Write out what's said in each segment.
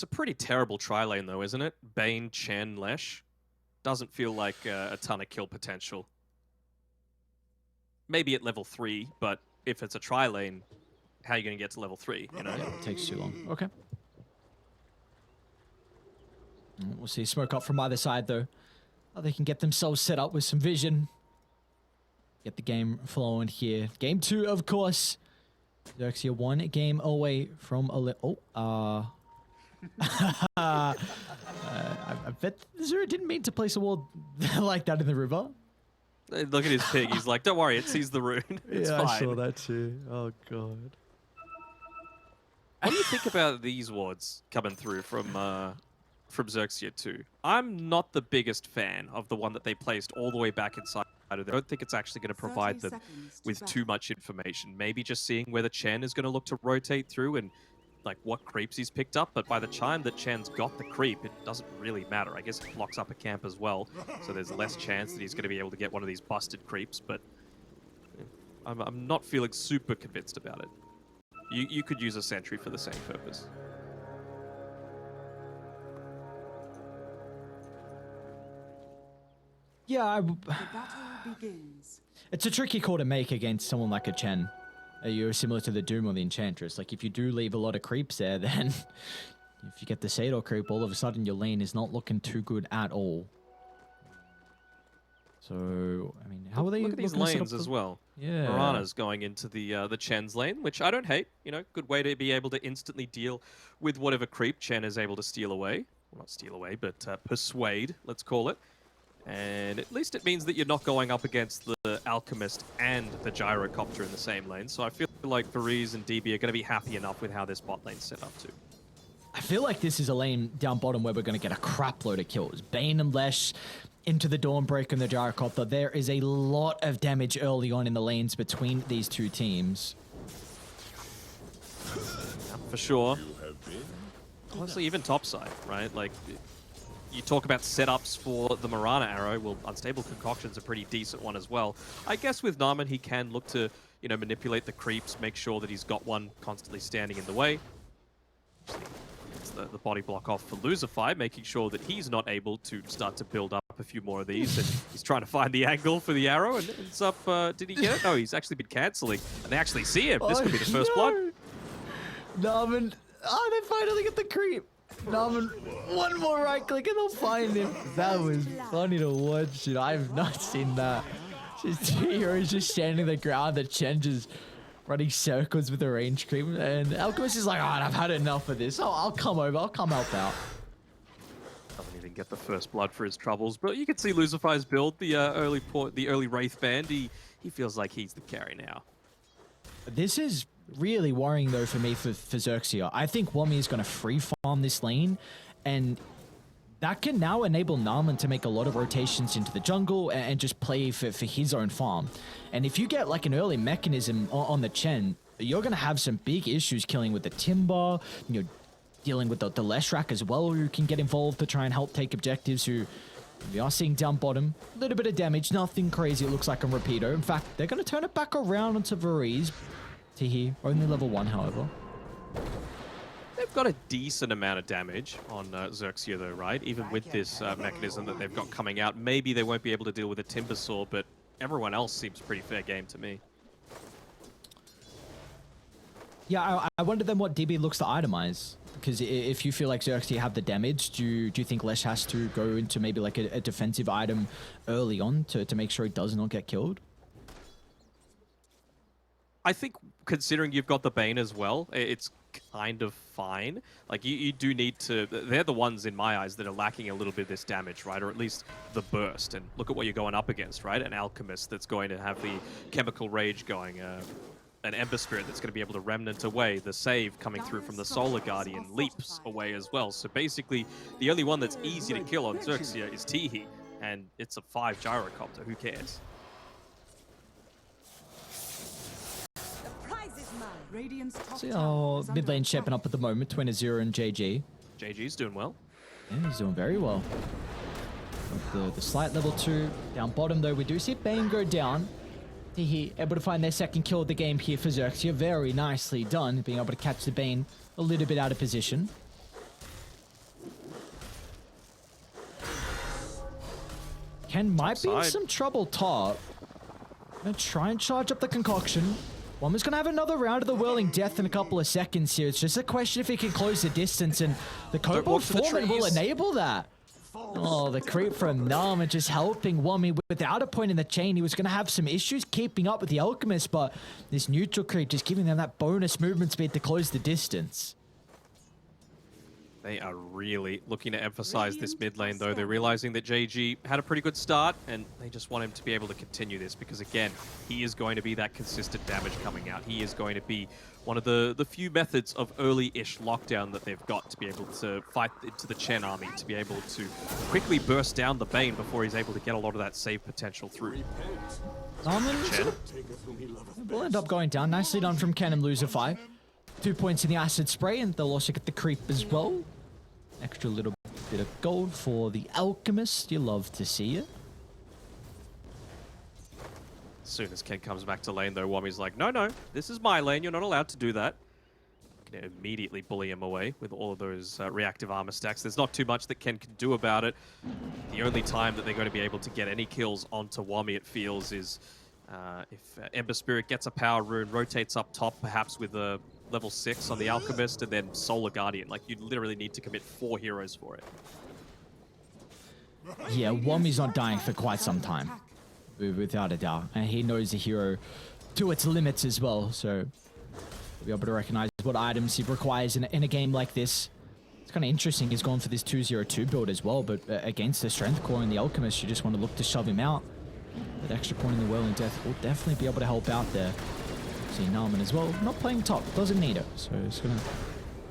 It's a pretty terrible tri-lane though, isn't it? Bane, Chen, Lesh. Doesn't feel like a ton of kill potential. Maybe at level 3, but if it's a tri-lane, how are you going to get to level 3, you know? Yeah, it takes too long. Okay. We'll see smoke up from either side, though. Oh, they can get themselves set up with some vision. Get the game flowing here. Game 2, of course. XERXIA 1 game away from a I bet Zero didn't mean to place a wall like that in the river. Look at his pig. He's like, don't worry, it sees the rune. It's fine. I saw that too. Oh, God. What do you think about these wards coming through from XERXIA 2? I'm not the biggest fan of the one that they placed all the way back inside. I don't think it's actually going to provide them with too much information. Maybe just seeing where the Chen is going to look to rotate through and like what creeps he's picked up. But by the time that Chen's got the creep, it doesn't really matter. I guess it blocks up a camp as well, so there's less chance that he's going to be able to get one of these busted creeps. But I'm not feeling super convinced about it. You could use a sentry for the same purpose. Yeah, it's a tricky call to make against someone like a Chen. You're similar to the Doom or the Enchantress. Like, if you do leave a lot of creeps there, then if you get the Sador creep, all of a sudden your lane is not looking too good at all. So, I mean, how are they? Look at these lanes as well. Yeah. Mirana's going into the Chen's lane, which I don't hate. You know, good way to be able to instantly deal with whatever creep Chen is able to steal away. Well, not steal away, but persuade, let's call it. And at least it means that you're not going up against the Alchemist and the Gyrocopter in the same lane. So I feel like Varese and DB are going to be happy enough with how this bot lane's set up too. I feel like this is a lane down bottom where we're going to get a crap load of kills. Bane and Lesh into the Dawnbreaker and the Gyrocopter. There is a lot of damage early on in the lanes between these two teams. Yeah, for sure. Honestly, even topside, right? Like, you talk about setups for the Mirana arrow. Well, Unstable Concoction's a pretty decent one as well. I guess with Narman, he can look to, you know, manipulate the creeps, make sure that he's got one constantly standing in the way. It's the body block off for Losify, making sure that he's not able to start to build up a few more of these. And he's trying to find the angle for the arrow, and it ends up, did he get it? No, he's actually been cancelling. And they actually see him. This could be the first blood. Narman, oh, they finally get the creep. Narman, one more right click and they'll find him. That was funny to watch, dude. I have not seen that. Just two heroes just standing the ground, the Chen just running circles with the range creep, and Alchemist is like, alright, I've had enough of this. Oh, I'll come over, I'll come help out. Doesn't even get the first blood for his troubles, but you can see Lucify's build, the early Wraith Band. He feels like he's the carry now. This is really worrying though for me for XERXIA. I think Wami is going to free farm this lane, and that can now enable Narman to make a lot of rotations into the jungle and just play for his own farm. And if you get like an early mechanism on the Chen, you're going to have some big issues killing with the Timber, you know, dealing with the Leshrac as well, who can get involved to try and help take objectives, who we are seeing down bottom. A little bit of damage, nothing crazy, it looks like on Rapido. In fact, they're going to turn it back around onto Varese. Tihi, only level 1, however. They've got a decent amount of damage on XERXIA though, right? Even with this mechanism that they've got coming out. Maybe they won't be able to deal with a Timber Saw, but everyone else seems pretty fair game to me. Yeah, I wonder then what DB looks to itemize. Because if you feel like XERXIA have the damage, do you think Lesh has to go into maybe like a defensive item early on to make sure he does not get killed? I think considering you've got the Bane as well, it's kind of fine. Like, you do need to... They're the ones, in my eyes, that are lacking a little bit of this damage, right? Or at least the burst. And look at what you're going up against, right? An Alchemist that's going to have the Chemical Rage going, an Ember Spirit that's going to be able to Remnant away, the save coming through from the Solar Guardian leaps away as well. So basically, the only one that's easy to kill on XERXIA is Tihi, and it's a 5 Gyrocopter, who cares? See how mid lane shaping up at the moment between Azura and JG. JG's doing well. Yeah, he's doing very well. With the slight level 2 down bottom though, we do see Bane go down. Tihi able to find their second kill of the game here for XERXIA. Very nicely done, being able to catch the Bane a little bit out of position. Ken might be in Topside. some trouble top. Gonna try and charge up the concoction. Woma's gonna have another round of the Whirling Death in a couple of seconds here. It's just a question if he can close the distance, and the Kobold Foreman will enable that. Oh, the creep from Nama just helping Wami without a point in the chain. He was going to have some issues keeping up with the Alchemist, but this neutral creep just giving them that bonus movement speed to close the distance. They are really looking to emphasize this mid lane, though. They're realizing that JG had a pretty good start, and they just want him to be able to continue this because, again, he is going to be that consistent damage coming out. He is going to be one of the few methods of early-ish lockdown that they've got to be able to fight into the Chen army, to be able to quickly burst down the Bane before he's able to get a lot of that save potential through. Chen will end up going down. Nicely done from Ken and Losify. 2 points in the acid spray, and they'll also get the creep as well. Extra little bit of gold for the Alchemist. You love to see it. As soon as Ken comes back to lane, though, Wami's like, no, this is my lane. You're not allowed to do that. Gonna immediately bully him away with all of those reactive armor stacks. There's not too much that Ken can do about it. The only time that they're going to be able to get any kills onto Wami, it feels, is if Ember Spirit gets a power rune, rotates up top, perhaps with a level 6 on the Alchemist, and then Solar Guardian. Like, you literally need to commit 4 heroes for it. Yeah, Wami's not dying for quite some time, without a doubt. And he knows the hero to its limits as well, so he'll be able to recognize what items he requires in a game like this. It's kind of interesting he's gone for this 2-0-2 build as well, but against the Strength Core and the Alchemist, you just want to look to shove him out. That extra point in the Whirling Death will definitely be able to help out there. See Narman as well, not playing top, doesn't need it. So it's going to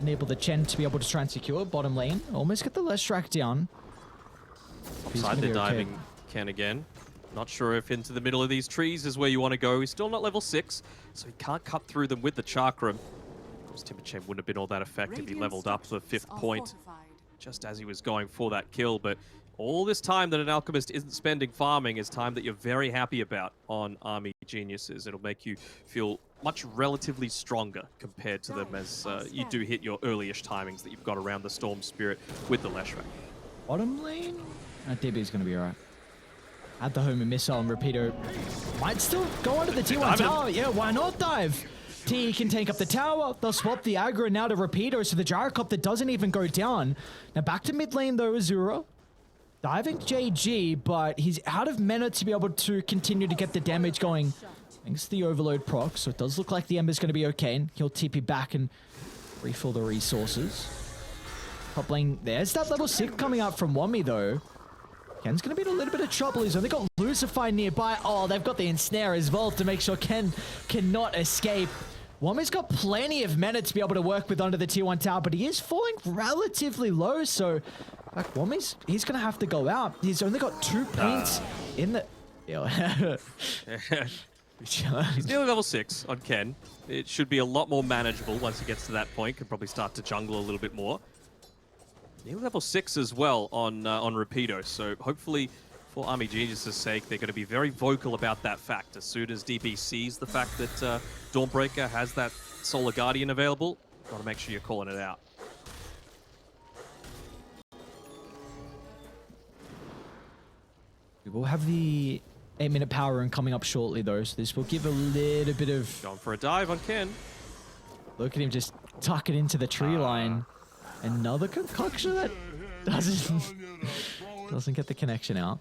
enable the Chen to be able to try and secure bottom lane. Almost get the Leshrac down. Upside, they're diving Ken again. Not sure if into the middle of these trees is where you want to go. He's still not level 6, so he can't cut through them with the Chakram. Timber Chain wouldn't have been all that effective. He leveled up the 5th point just as he was going for that kill, but all this time that an Alchemist isn't spending farming is time that you're very happy about on Army Geniuses. It'll make you feel much relatively stronger compared to them as you do hit your early-ish timings that you've got around the Storm Spirit with the Leshrac. Bottom lane? DB's going to be alright. Add the Homer Missile and Repeater might still go under the T1 tower. Yeah, why not dive? T can take up the tower. They'll swap the aggro now to Repeater, so the Gyrocopter doesn't even go down. Now back to mid lane though, Azura. Diving JG, but he's out of mana to be able to continue to get the damage going. Thanks to the Overload proc, so it does look like the Ember's going to be okay, and he'll TP back and refill the resources. Top lane, there's that level 6 coming out from Wami though. Ken's going to be in a little bit of trouble. He's only got Lucify nearby. Oh, they've got the Ensnare as well to make sure Ken cannot escape. Wami's got plenty of mana to be able to work with under the tier 1 tower, but he is falling relatively low, so like he's going to have to go out. He's only got 2 points in the... He's nearly level 6 on Ken. It should be a lot more manageable once he gets to that point. Could probably start to jungle a little bit more. Nearly level 6 as well on Rapido, so hopefully for Army Genius' sake, they're going to be very vocal about that fact. As soon as DB sees the fact that Dawnbreaker has that Solar Guardian available, got to make sure you're calling it out. We will have the 8-minute power run coming up shortly though, so this will give a little bit of... Going for a dive on Ken. Look at him just tuck it into the tree line. Another concoction that doesn't get the connection out.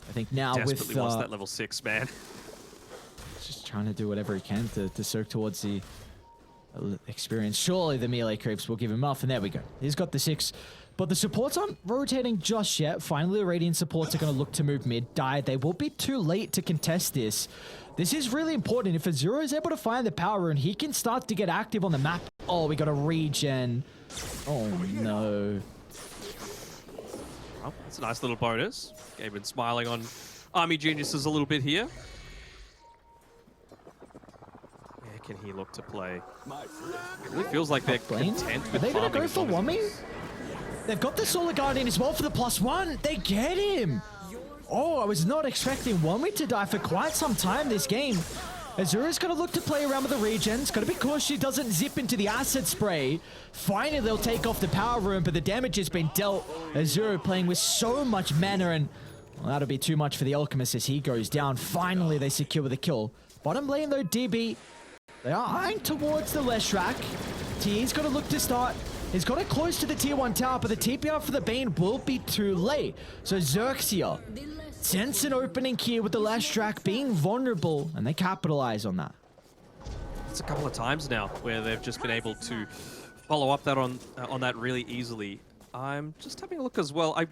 I think now Desperately with... wants that level 6, man. Just trying to do whatever he can to soak towards the experience. Surely the melee creeps will give him off, and there we go. He's got the 6. But the supports aren't rotating just yet. Finally, the Radiant supports are going to look to move mid. They will be too late to contest this. This is really important. If Azura is able to find the power rune, he can start to get active on the map. Oh, we got a regen. Oh, no. Well, that's a nice little bonus. Gabe been smiling on Army Geniuses a little bit here. Where can he look to play? It really feels like they're content with Are they going to go farming for Wami? They've got the Solar Guardian as well for the +1. They get him. Oh, I was not expecting Wami to die for quite some time this game. Azura's going to look to play around with the regens. Got to be cautious she doesn't zip into the acid spray. Finally, they'll take off the power rune, but the damage has been dealt. Azura playing with so much mana, and Well, that'll be too much for the Alchemist as he goes down. Finally, they secure the kill. Bottom lane, though, DB, they are eyeing towards the Leshrac. TE's got to look to start. He's got it close to the tier 1 tower, but the TP out for the Bane will be too late. So XERXIA sense an opening here with the Leshrac being vulnerable, and they capitalize on that. It's a couple of times now where they've just been able to follow up that on that really easily. I'm just having a look as well. All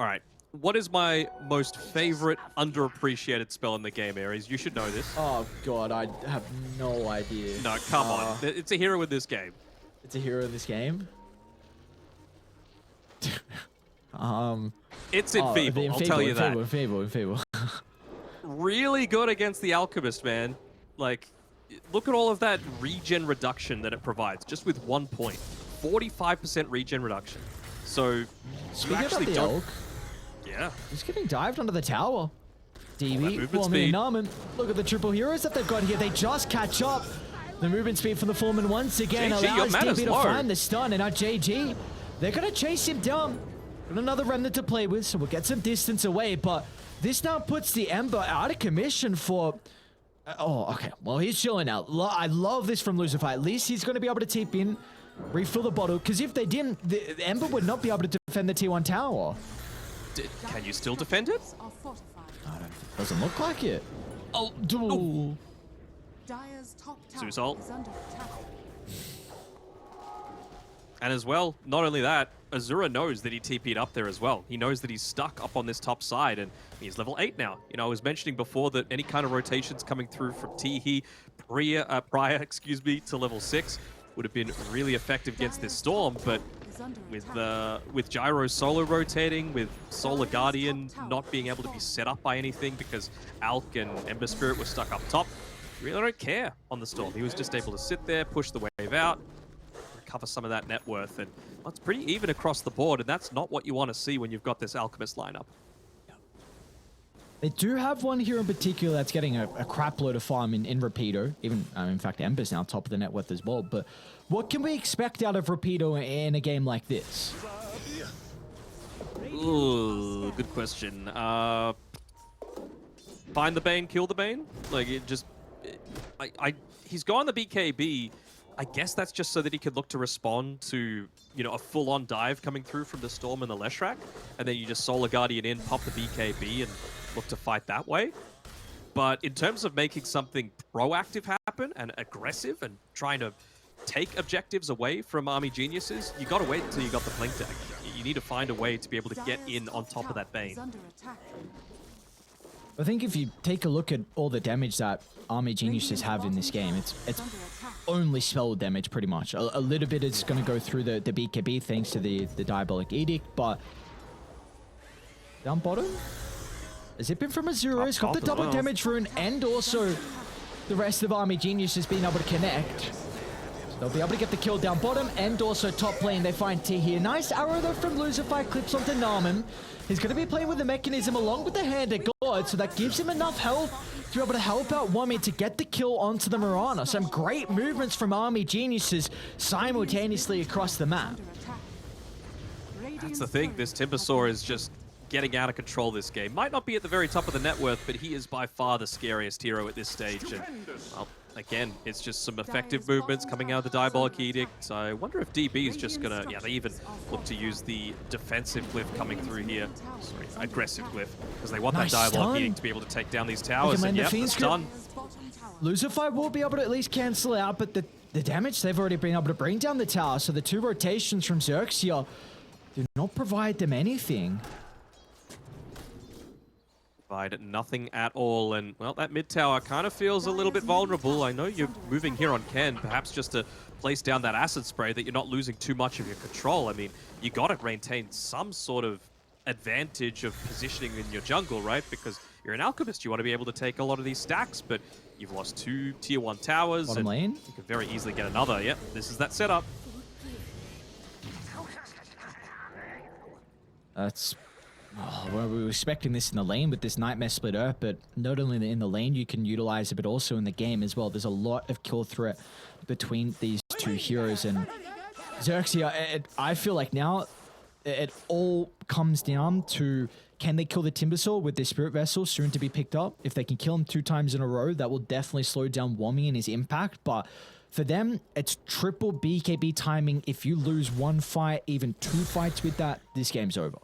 right. What is my most favorite underappreciated spell in the game, Ares? You should know this. Oh god, I have no idea. No, come on. It's a hero in this game. It's a hero in this game? It's Enfeeble, I'll tell you that. Enfeeble. Really good against the Alchemist, man. Like, look at all of that regen reduction that it provides, just with 1 point. 45% regen reduction. So, Speaking you actually of the don't... Elk, Yeah. he's getting dived under the tower. DB, movement speed. Narman. Look at the triple heroes that they've got here. They just catch up. The movement speed from the Foreman once again JG, your allows mana's DB to low. find the stun. And now JG, they're going to chase him down. Got another remnant to play with, so we'll get some distance away. But this now puts the Ember out of commission for... oh, okay. Well, he's chilling out. I love this from Lucifer. At least he's going to be able to tip in, refill the bottle. Because if they didn't, the Ember would not be able to defend the T1 tower. Can you still defend it? Doesn't look like it. Oh, dude. Zeus ult. And as well, not only that, Azura knows that he TP'd up there as well. He knows that he's stuck up on this top side, and he's level 8 now. You know, I was mentioning before that any kind of rotations coming through from Teehee prior, to level 6 would have been really effective against this Storm, but with Gyro solo rotating, with Solar Guardian not being able to be set up by anything because Alk and Ember Spirit were stuck up top, you really don't care on the Storm. He was just able to sit there, push the wave out, recover some of that net worth, and well, it's pretty even across the board, and that's not what you want to see when you've got this Alchemist lineup. They do have one here in particular that's getting a crap load of farm in Rapido. Even, in fact, Ember's now top of the net worth as well. But what can we expect out of Rapido in a game like this? Ooh, good question. Find the Bane, kill the Bane? Like, it just... he's gone the BKB. I guess that's just so that he could look to respond to, you know, a full-on dive coming through from the Storm and the Leshrac. And then you just Solar Guardian in, pop the BKB, and look to fight that way. But in terms of making something proactive happen and aggressive and trying to take objectives away from Army Geniuses, you got to wait until you got the Blink deck. You need to find a way to be able to get in on top of that Bane. I think if you take a look at all the damage that Army Geniuses have in this game, it's only spell damage pretty much. A little bit is going to go through the BKB thanks to the Diabolic Edict, but down bottom, a zip in from Azura. He's got the double damage rune and also the rest of Army Geniuses being able to connect. So they'll be able to get the kill down bottom and also top lane. They find T here. Nice arrow though from Lucifer, clips onto Narman. He's going to be playing with the mechanism along with the Hand of God, so that gives him enough health to be able to help out Wami to get the kill onto the Mirana. Some great movements from Army Geniuses simultaneously across the map. That's the thing, this Timbersaw is just getting out of control this game. Might not be at the very top of the net worth, but he is by far the scariest hero at this stage. And, well, again, it's just some effective movements coming out of the Diabolic Edict. I wonder if DB is just gonna, yeah, they even look to use the defensive glyph coming through here. Sorry, aggressive glyph, because they want that Diabolic Edict to be able to take down these towers. And yep, it's done. Lucifer will be able to at least cancel out, but the damage they've already been able to bring down the tower. So the two rotations from XERXIA do not provide them anything. Provide nothing at all, and well, that mid tower kind of feels a little bit vulnerable. I know you're moving here on Ken, perhaps just to place down that acid spray that you're not losing too much of your control. I mean, you got to maintain some sort of advantage of positioning in your jungle, right? Because you're an alchemist, you want to be able to take a lot of these stacks, but you've lost 2 tier 1 towers. Bottom lane. You could very easily get another. Yep, this is that setup. That's... oh, well, we were expecting this in the lane with this Nightmare Splitter, but not only in the lane you can utilize it, but also in the game as well. There's a lot of kill threat between these two heroes, and XERXIA, I feel like now it all comes down to Can they kill the Timbersaw with their Spirit Vessel soon to be picked up? If they can kill him 2 times in a row, that will definitely slow down Wommy and his impact. But for them, it's triple BKB timing. If you lose 1 fight, even 2 fights with that, this game's over.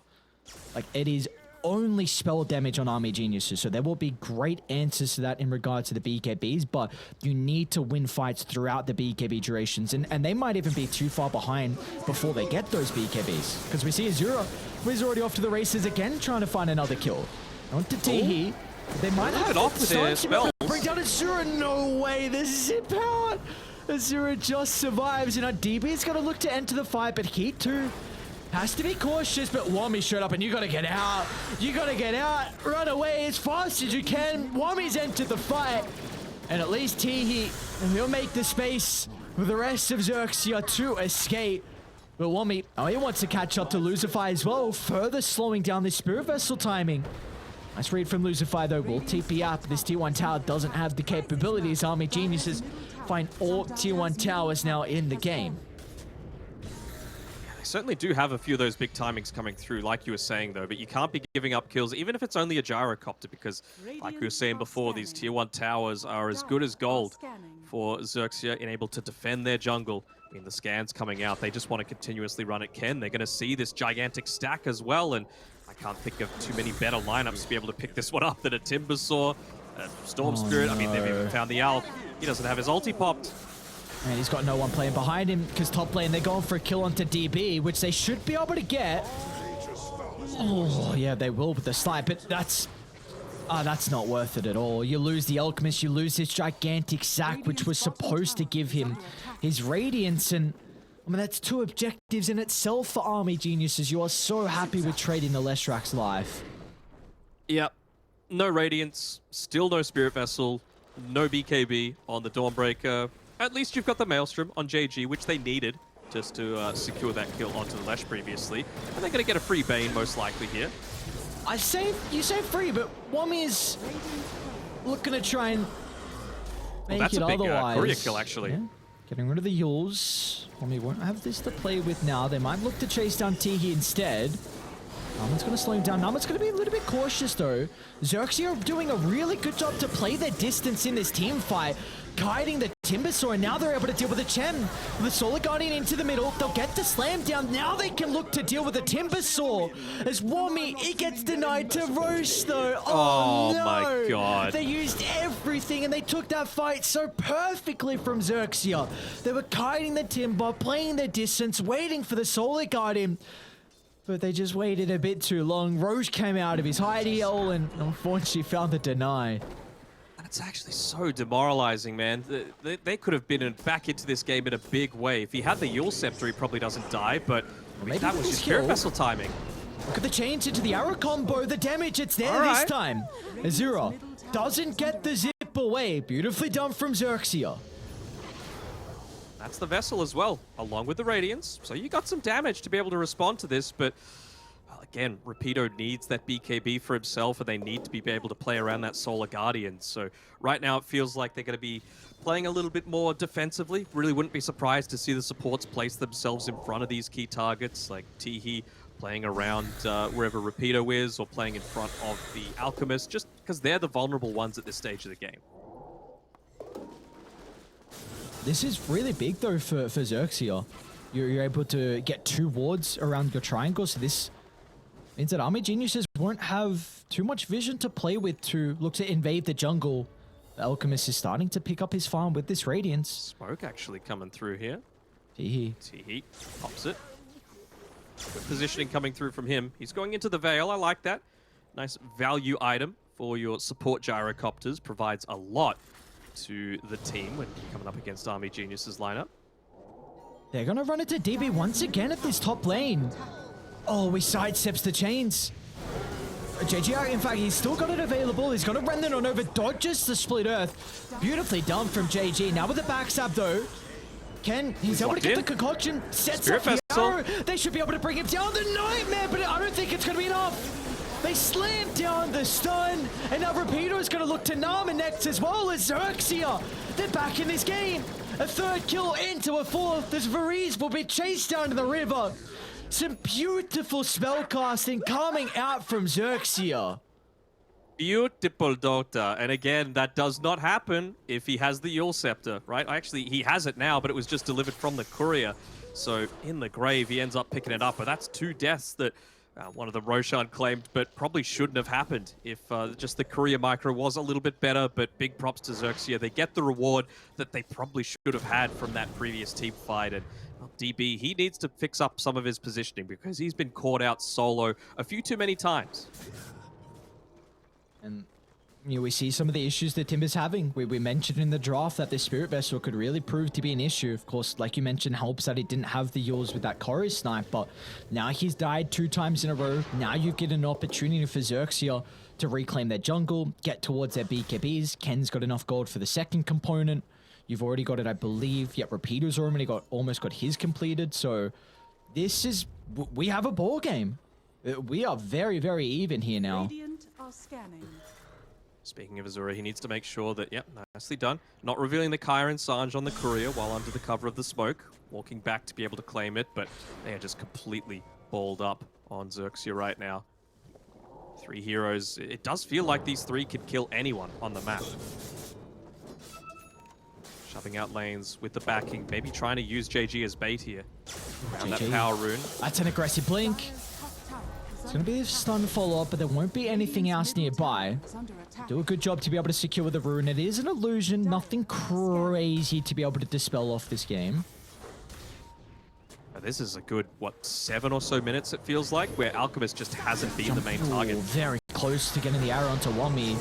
Like, it is only spell damage on Army Geniuses, so there will be great answers to that in regards to the BKBs, but you need to win fights throughout the BKB durations, and they might even be too far behind before they get those BKBs, because we see Azura, who's already off to the races again, trying to find another kill. On to Teehee. They might have it off with their spells. Bring down Azura. No way, this is zip out. Azura just survives, and our DB's going to look to enter the fight, but Heat too has to be cautious, but Wommy showed up and you gotta get out. You gotta get out. Run away as fast as you can. Wommy's entered the fight. And at least Teehee will make the space for the rest of XERXIA to escape. But Wommy, he wants to catch up to Lucify as well, further slowing down this Spirit Vessel timing. Nice read from Lucify though. Will TP up. This Tier 1 tower doesn't have the capabilities. Army Geniuses find all Tier 1 towers now in the game. They certainly do have a few of those big timings coming through, like you were saying, though, but you can't be giving up kills, even if it's only a gyrocopter, because, like we were saying before, these Tier 1 towers are as good as gold for XERXIA and able to defend their jungle. I mean, the scans coming out, they just want to continuously run at Ken. They're going to see this gigantic stack as well, and I can't think of too many better lineups to be able to pick this one up than a Timbersaw, a Storm Spirit. No. I mean, they've even found the Owl. He doesn't have his ulti popped. And he's got no one playing behind him because top lane, they're going for a kill onto DB, which they should be able to get. Oh, yeah, they will with the slide, but that's not worth it at all. You lose the Alchemist, you lose this gigantic sack, which was supposed to give him his Radiance, and I mean, that's 2 objectives in itself for Army Geniuses. You are so happy with trading the Leshrax's life. Yep. No Radiance, still no Spirit Vessel, no BKB on the Dawnbreaker. At least you've got the Maelstrom on JG, which they needed just to secure that kill onto the Lesh previously. And they're going to get a free Bane most likely here. You say free, but Wommy is looking to try and make that's it a big otherwise. courier kill, actually. Yeah. Getting rid of the Yules. Wommy won't have this to play with now. They might look to chase down Teehee instead. Naman's going to slow him down. Naman's going to be a little bit cautious, though. XERXIA are doing a really good job to play their distance in this team fight, guiding the Timbersaw, and now they're able to deal with the Chem. With the Solar Guardian into the middle, they'll get the slam down. Now they can look to deal with the Timbersaw. As Wommy, he gets denied to Roche, though. Oh no. My God. They used everything, and they took that fight so perfectly from XERXIA. They were guiding the Timber, playing their distance, waiting for the Solar Guardian. But they just waited a bit too long. Roche came out of his hidey hole and unfortunately found the deny. And it's actually so demoralizing, man. They could have been back into this game in a big way. If he had the Yule Scepter, he probably doesn't die, but I mean, that was just Spirit Vessel timing. Look at the change into the arrow combo. The damage, it's there this time. Azura doesn't get the zip away. Beautifully done from XERXIA. That's the Vessel as well, along with the Radiance. So you got some damage to be able to respond to this, but again, Rapido needs that BKB for himself, and they need to be able to play around that Solar Guardian. So right now it feels like they're going to be playing a little bit more defensively. Really wouldn't be surprised to see the supports place themselves in front of these key targets, like Teehee playing around wherever Rapido is, or playing in front of the Alchemist, just because they're the vulnerable ones at this stage of the game. This is really big, though, for XERXIA. You're able to get 2 wards around your triangle, so this means that Army Geniuses won't have too much vision to play with to look to invade the jungle. The Alchemist is starting to pick up his farm with this Radiance. Smoke actually coming through here. Teehee pops it. Good positioning coming through from him. He's going into the Veil. I like that. Nice value item for your support gyrocopters. Provides a lot to the team when coming up against Army Geniuses lineup. They're going to run into DB once again at this top lane. Oh, he sidesteps the chains. JGR, in fact, he's still got it available. He's going to run it on over, dodges the Split Earth. Beautifully done from JG. Now with the backstab, though. Ken, he's able to get the concoction. Sets up the arrow. They should be able to bring him down. The Nightmare, but I don't think it's going to be enough. They slam down the stun, and now Rapido is going to look to Nama next as well as XERXIA. They're back in this game. A 3rd kill into a 4th. This Varese will be chased down to the river. Some beautiful spellcasting coming out from XERXIA. Beautiful, Doctor. And again, that does not happen if he has the Yule Scepter, right? Actually, he has it now, but it was just delivered from the courier. So in the grave, he ends up picking it up. But that's 2 deaths that one of them Roshan claimed, but probably shouldn't have happened if just the courier micro was a little bit better. But big props to XERXIA. They get the reward that they probably should have had from that previous team fight. And DB, he needs to fix up some of his positioning because he's been caught out solo a few too many times. And you know, we see some of the issues that Timber's having. We mentioned in the draft that the Spirit Vessel could really prove to be an issue. Of course, like you mentioned, helps that he didn't have the Yules with that Courier snipe, but now he's died 2 times in a row. Now you get an opportunity for XERXIA to reclaim their jungle, get towards their BKBs. Ken's got enough gold for the second component. You've already got it, I believe. Yet Repeater's almost got his completed. So this is, we have a ball game. We are very, very even here now. Radiant are scanning. Speaking of Azura, he needs to make sure that, yep, nicely done. Not revealing the Kyra and Sange on the courier while under the cover of the smoke. Walking back to be able to claim it, but they are just completely balled up on XERXIA right now. 3 heroes. It does feel like these 3 could kill anyone on the map. Shoving out lanes with the backing, maybe trying to use JG as bait here. Around that power rune. That's an aggressive blink. It's going to be a stun follow-up, but there won't be anything else nearby. Do a good job to be able to secure the rune. It is an illusion, nothing crazy to be able to dispel off this game. This is a good, what, 7 or so minutes it feels like, where Alchemist just hasn't been the main target. Very close to getting the arrow onto Wami.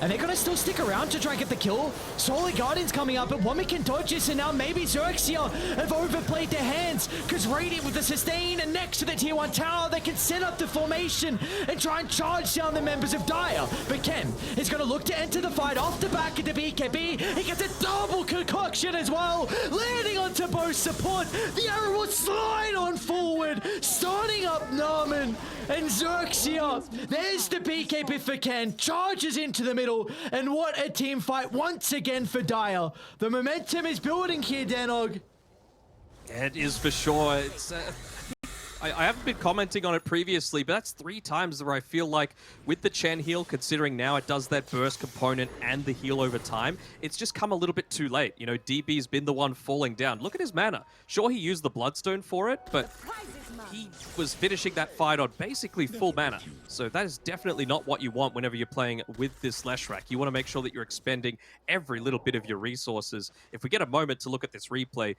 And they're going to still stick around to try and get the kill. Solar Guardian's coming up, but Wami can dodge this, and now maybe XERXIA have overplayed their hands, because Radiant with the sustain and next to the tier 1 tower, they can set up the formation and try and charge down the members of Dire. But Ken is going to look to enter the fight off the back of the BKB. He gets a double concoction as well, landing onto both support. The arrow will slide on forward, starting up Narman and XERXIA. There's the BKB for Ken, charges into the middle. And what a team fight once again for Dire. The momentum is building here, Danog. It is for sure. It's I haven't been commenting on it previously, but that's 3 times where I feel like with the Chen heal, considering now it does that burst component and the heal over time, it's just come a little bit too late. You know, DB's been the one falling down. Look at his mana. Sure, he used the Bloodstone for it, but he was finishing that fight on basically full mana. So that is definitely not what you want whenever you're playing with this Leshrac. You want to make sure that you're expending every little bit of your resources. If we get a moment to look at this replay,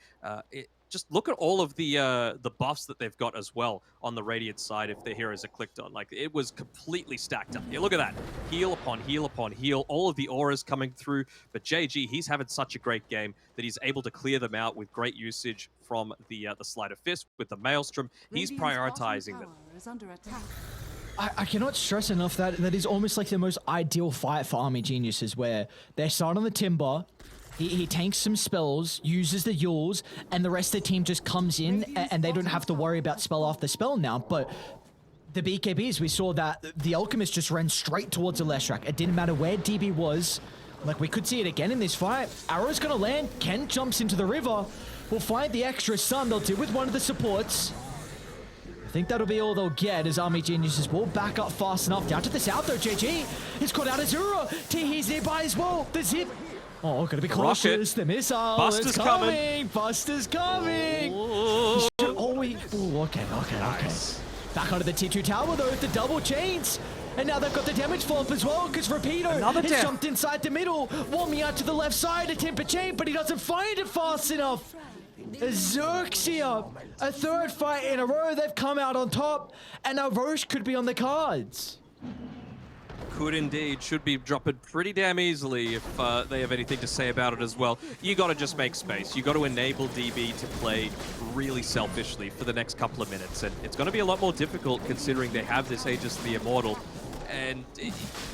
just look at all of the buffs that they've got as well on the Radiant side if their heroes are clicked on. Like, it was completely stacked up. Yeah, look at that. Heal upon heal upon heal. All of the auras coming through. But JG, he's having such a great game that he's able to clear them out with great usage from the Sleight of Fist, with the Maelstrom. He's prioritizing them. I cannot stress enough that that is almost like the most ideal fight for Army Geniuses, where they start on the Timber, he tanks some spells, uses the Yules, and the rest of the team just comes in, and they don't have to worry about spell after spell now. But the BKBs, we saw that the Alchemist just ran straight towards the Leshrac. It didn't matter where DB was. Like, we could see it again in this fight. Arrow's gonna land. Ken jumps into the river. We'll find the extra stun they'll do with one of the supports. I think that'll be all they'll get as Army Geniuses will back up fast enough. Down to the south though, JG. He's caught out Azura. He's nearby as well. The zip. Oh, gotta be cautious. The missile. Buster's coming. Buster's coming. Ooh. Okay. Back onto the T2 tower though, the double chains. And now they've got the damage fall up as well, because Rapido has jumped inside the middle. Wami out to the left side, a temper chain, but he doesn't find it fast enough. XERXIA, a 3rd fight in a row, they've come out on top, and now Roche could be on the cards. Could indeed. Should be dropping pretty damn easily if they have anything to say about it as well. You got to just make space. You got to enable DB to play really selfishly for the next couple of minutes, and it's going to be a lot more difficult considering they have this Aegis the Immortal. And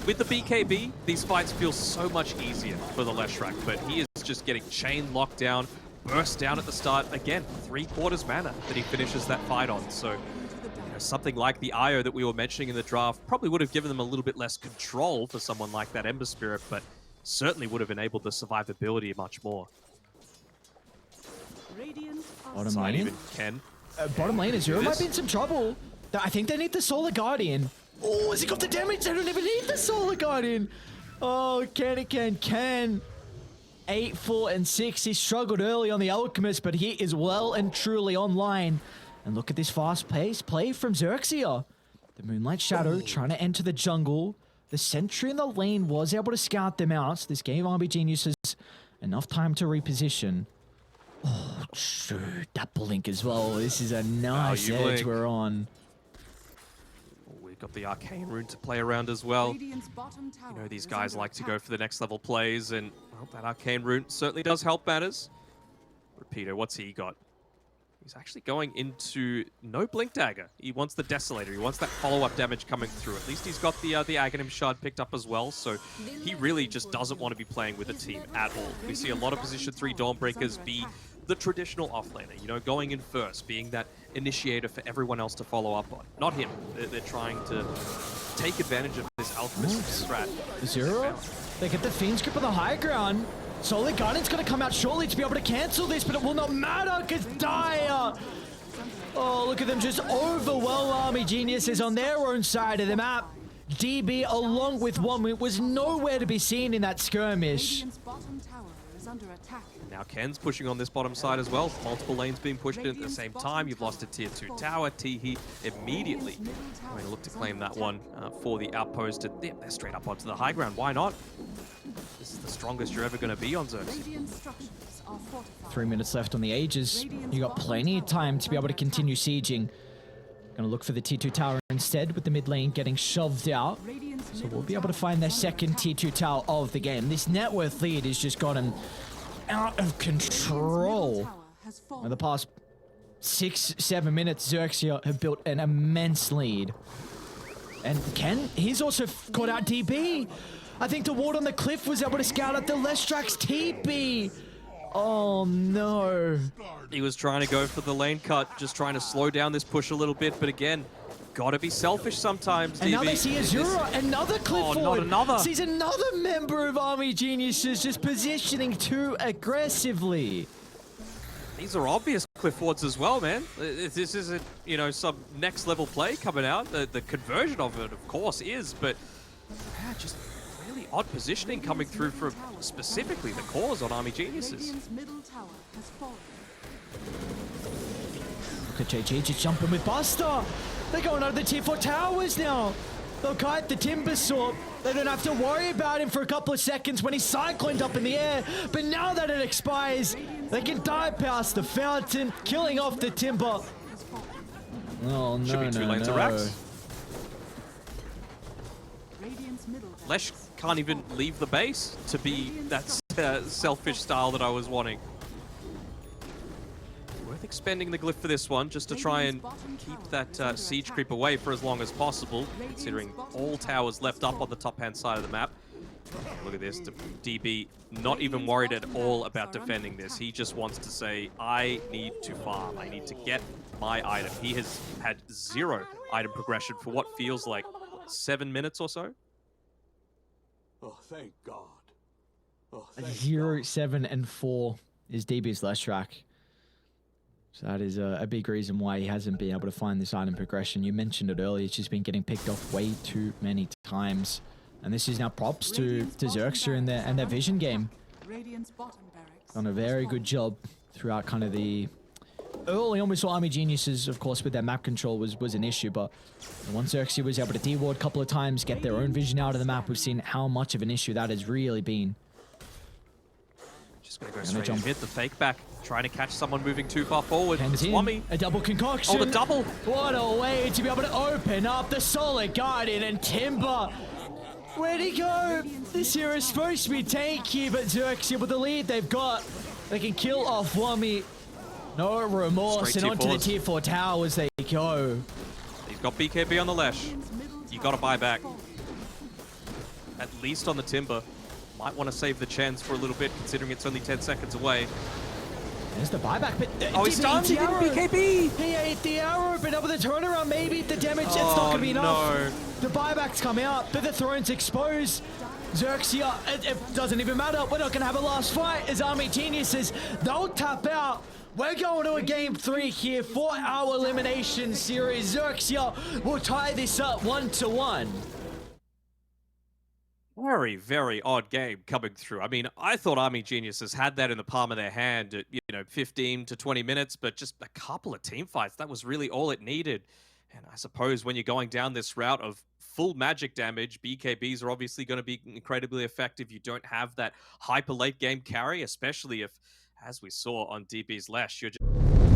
with the BKB, these fights feel so much easier for the Leshrac, but he is just getting chain locked down, burst down at the start. Again, 3/4 mana that he finishes that fight on. So something like the IO that we were mentioning in the draft probably would have given them a little bit less control for someone like that Ember Spirit, but certainly would have enabled the survivability much more. Radiant Bottom Side lane. even Ken. Bottom lane, Azura might be in some trouble. I think they need the Solar Guardian. Oh, has he got the damage? They don't even need the Solar Guardian. Oh, can. 8, 4, and 6. He struggled early on the Alchemist, but he is well and truly online. And look at this fast-paced play from XERXIA. The Moonlight Shadow trying to enter the jungle. The sentry in the lane was able to scout them out. This gave RB Geniuses enough time to reposition. Oh, shoot. That blink as well. This is a nice edge we're on. We've got the Arcane Rune to play around as well. You know, these guys like to go for the next level plays, and well, that Arcane Rune certainly does help matters. Rapido, what's he got? He's actually going into no Blink Dagger. He wants the Desolator. He wants that follow-up damage coming through. At least he's got the Aghanim Shard picked up as well, so he really just doesn't want to be playing with a team at all. We see a lot of Position 3 Dawnbreakers be the traditional offlaner, you know, going in first, being that initiator for everyone else to follow up on. Not him. They're trying to take advantage of this Alchemist strat. Zero. They get the Fiend's Grip on the high ground. Solar Guardian's going to come out shortly to be able to cancel this, but it will not matter because Dire. Oh, look at them just overwhelm Army Geniuses on their own side of the map. DB, along with one, was nowhere to be seen in that skirmish. Now Ken's pushing on this bottom side as well. Multiple lanes being pushed in at the same time. You've lost a tier 2 tower. Teehee immediately going to look to claim that one for the outpost. And they're straight up onto the high ground. Why not? This is the strongest you're ever going to be on XERXIA. 3 minutes left on the Aegis. You got plenty of time to be able to continue sieging. Gonna look for the T2 tower instead, with the mid lane getting shoved out. So we'll be able to find their second T2 tower of the game. This net worth lead has just gotten out of control. In the past 6-7 minutes, XERXIA have built an immense lead. And Ken, he's also caught out DB. I think the ward on the cliff was able to scout out the Lestrax TP. Oh no. He was trying to go for the lane cut, just trying to slow down this push a little bit, but again, gotta be selfish sometimes, And DB. now they see Azura, another cliff Oh, forward. not another. Sees another member of Army Geniuses just positioning too aggressively. These are obvious cliff wards as well, man. This isn't, you know, some next level play coming out. The conversion of it, of course, is, but yeah, just really odd positioning coming through from specifically the cores on Army Geniuses. Look at JG just jumping with Buster. They're going over the tier 4 towers now. They'll kite the Timber Sword. They don't have to worry about him for a couple of seconds when he's cycloned up in the air. But now that it expires, they can dive past the fountain, killing off the Timber. Oh, no, Should be 2 lanes of Rax. Lesh can't even leave the base to be that selfish style that I was wanting. Worth expending the glyph for this one, just to try and keep that siege creep away for as long as possible, considering all towers left up on the top-hand side of the map. Look at this, DB not even worried at all about defending this. He just wants to say, I need to farm. I need to get my item. He has had 0 item progression for what feels like 7 minutes or so. Oh, thank God. Oh, thank 0, 7, and 4 is DB's Lestrax. So that is a big reason why he hasn't been able to find this item progression. You mentioned it earlier, it's just been getting picked off way too many times. And this is now props to XERXIA and their vision game. Done a very good job throughout kind of the... Early on we saw Army Geniuses, of course, with their map control was an issue, but once XERXIA was able to de-ward a couple of times, get their own vision out of the map, we've seen how much of an issue that has really been. Just gonna go straight and hit the fake back, trying to catch someone moving too far forward. It's Wummy. A double concoction. Oh, the double! What a way to be able to open up the Solar Guardian and Timber. Where'd he go? This here is supposed to be tanky, but XERXIA with the lead they've got, they can kill off Wummy. No remorse, and onto the tier 4 towers they go. He's got BKB on the Lesh. You gotta buy back. At least on the Timber. Might want to save the chance for a little bit, considering it's only 10 seconds away. There's the buyback, but... Oh, he's done! He didn't BKB! He ate the arrow, but over the turnaround, maybe the damage, it's not going to be enough. No. The buybacks come out, but the throne's exposed. XERXIA, it doesn't even matter. We're not going to have a last fight as Army Geniuses. They'll tap out. We're going to a game 3 here for our elimination series. XERXIA will tie this up 1-1. Very, very odd game coming through. I mean, I thought Army Geniuses had that in the palm of their hand at, 15 to 20 minutes, but just a couple of team fights, that was really all it needed. And I suppose when you're going down this route of full magic damage, BKBs are obviously going to be incredibly effective. You don't have that hyper late game carry, especially if, as we saw on DB's Lash, you're just